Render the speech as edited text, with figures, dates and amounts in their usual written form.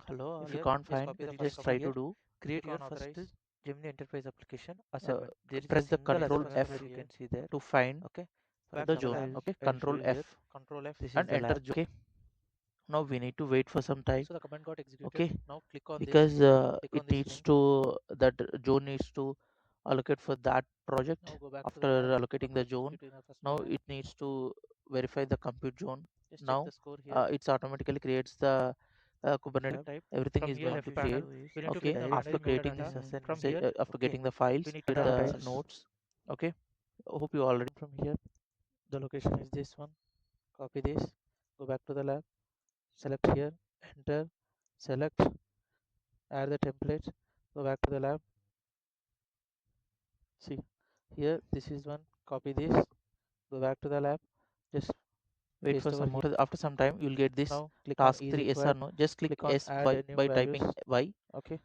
Hello, If you here can't just find, copy the file just from try here. to do Create your first Gemini Enterprise application uh, assignment. There is a press the single Control assignment F where you can see there. to find Okay, for the example, zone. Okay, I'll show Control you here. F Control F. This is and the enter lab. zone. Okay, now we need to wait for some time. So the command got executed. Okay, Now click on this. because Click it on this needs link. to that zone needs to allocate for that project. Now go back to the After lab. allocating After the zone, executing the first now command, it needs to verify the compute zone. just check Now the score here. it's automatically creates the Kubernetes. Type. Everything From is here, going left to panel, create. we need to Okay, fill the after manage creating metadata. From say, here, after okay, getting the files we need to with type the types. nodes. Okay, hope you already. From here, the location is this one. Copy this. Go back to the lab. Select here. Enter. Select. Add the templates. Go back to the lab. See here, this is one. Copy this. Go back to the lab. Just Wait paste for over some here. more. After some time, you'll get this Now click on task is 3 yes or required. no. Just click Click on yes add a new by values. typing Y. Okay.